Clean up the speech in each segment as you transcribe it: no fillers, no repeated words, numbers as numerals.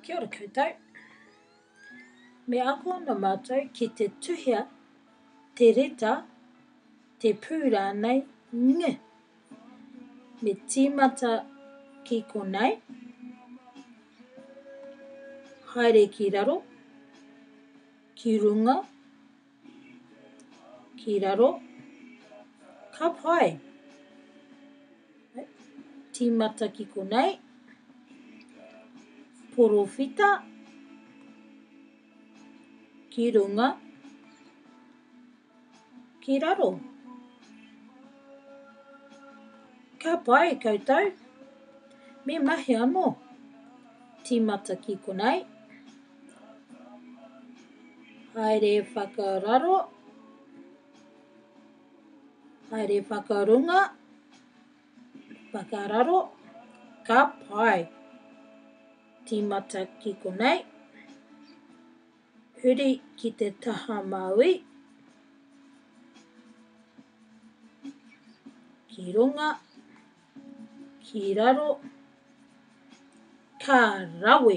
Kia ora koutou. Me ako ana mātou ki te tuhia, te reta, te pūra nei, nge. Me tīmata ki konei, haere ki raro, ki runga, ki raro, ka pai. Tīmata ki konei, porowhita, ki runga, ki raro. Ka pai koutou, me mahi anō, tīmata ki konei, haere whakararo, haere whakarunga, whakararo, ka pai. Tīmata ki konei, huri ki te taha maui, ki runga, ki raro, ka rawe.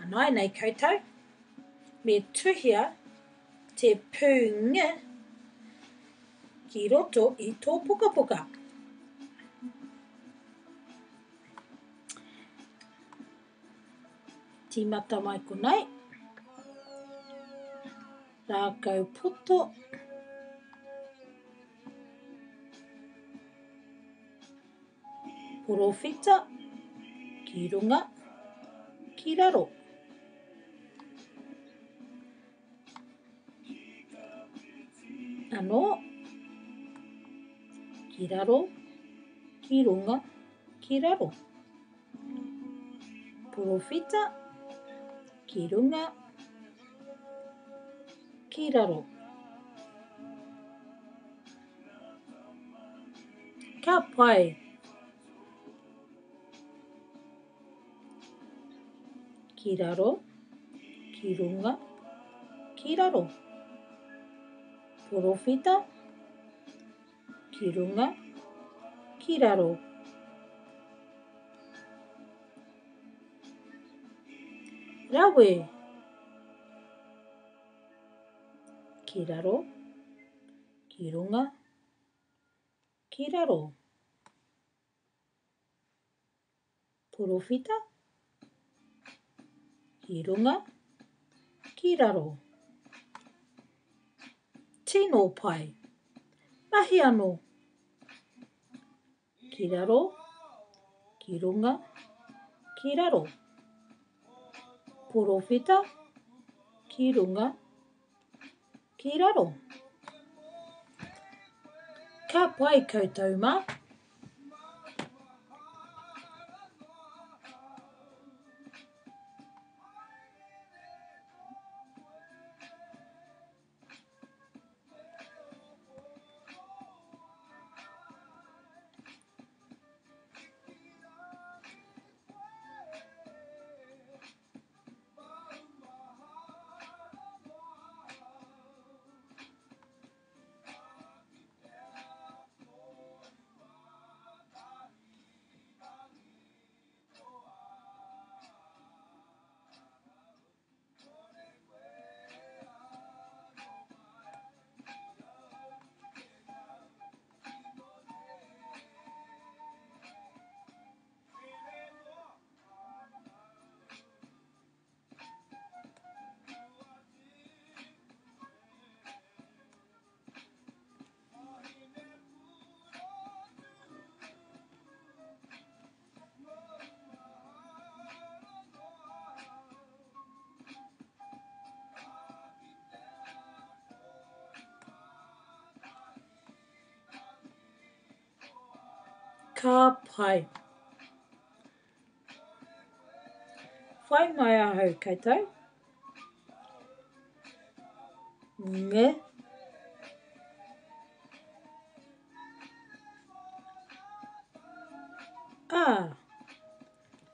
Anai nei koutou, me tuhia te pūnga ki roto i tō pukapuka. Tīmata mai konei, rākau poto, porowhita, ki runga, ki raro. Anō, ki raro, ki runga, ki raro. Porowhita, ki runga, ki raro. Ka pai. Ki raro, ki runga, ki raro. Porowhita, ki runga, ki raro. Rawe. Ki raro, ki runga, ki raro. Porowhita, ki runga, ki raro. Tino pai. Mahi anō. Ki raro, ki runga, ki raro. Porowhita, ki runga, ki raro. Ka pai koutou mā. Ka pai. Whai mai ahau koutou. Nge. A.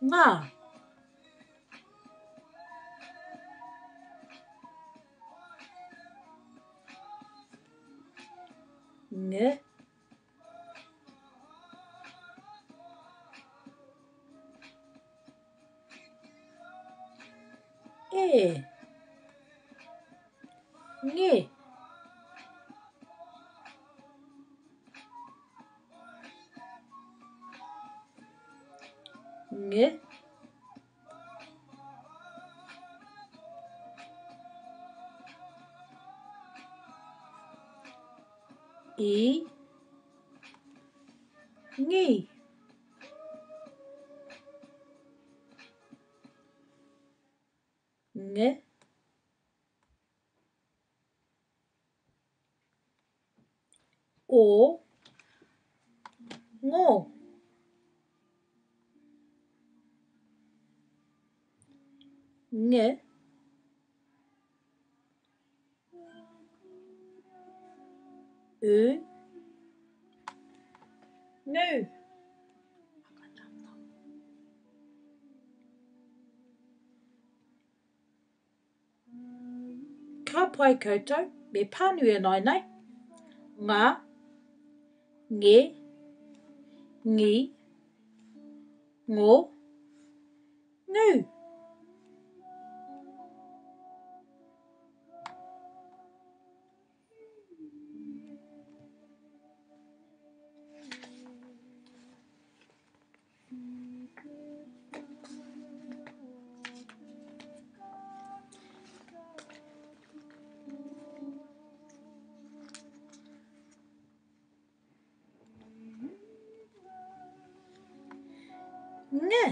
Ngā. Nge. e, nge, nge, I, ngi, nge, o, ngo, nge, u, nu. Ka pai koutou me pānui anai nei. Ngā, nge, ngi, ngo, ngu. Nge,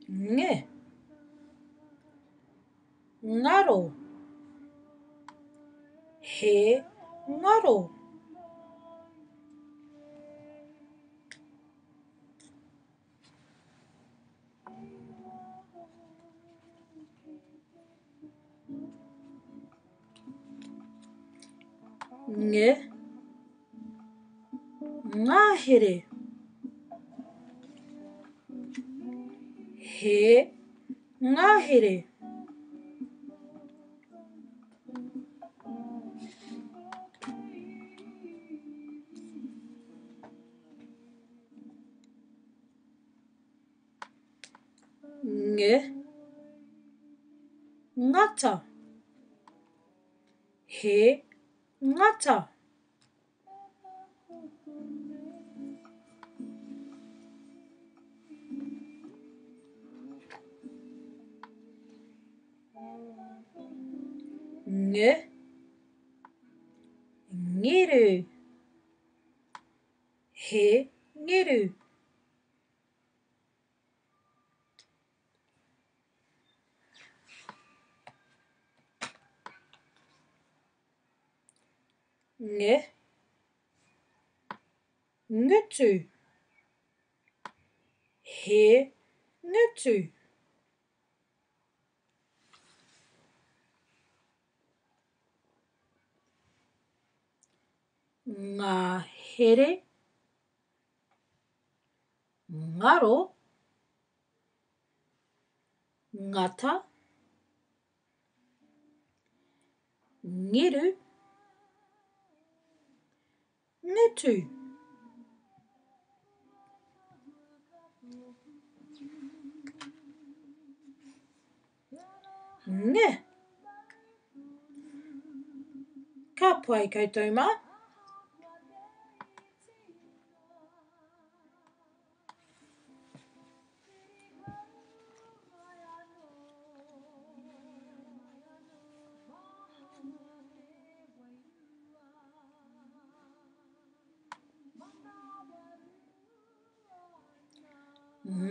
nge, ngaro, he, ngaro. Nge, ngahere, he, ngahere. Nge, ngata, he, ngata. Nge, ngeru, he, ngeru. Nge, ngutu, he, ngutu. Ngahere, ngaro, ngata, ngeru, ngutu. Nge, ka pai koutou mā.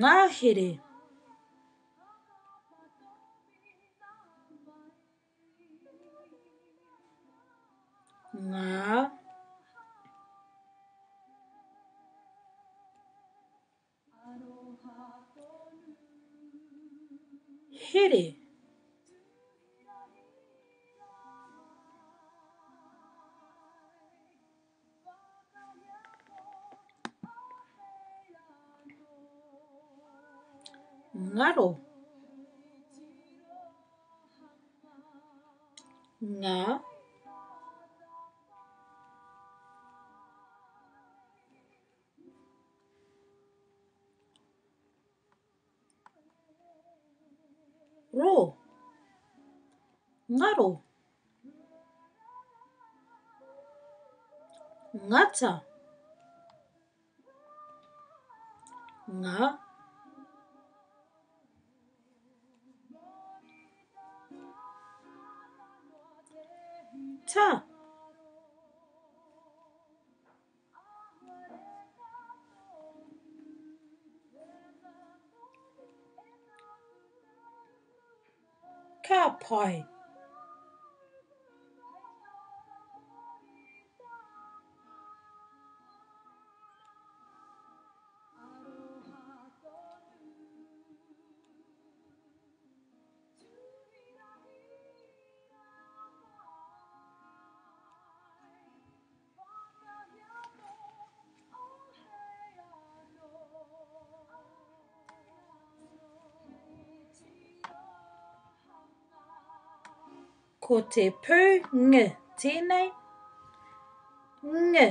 Ngahere, ngā, here, ngaro, ngā, ro, ngaro, ngata, nga, ta, ka pai, ko te pū nge tēnei, nge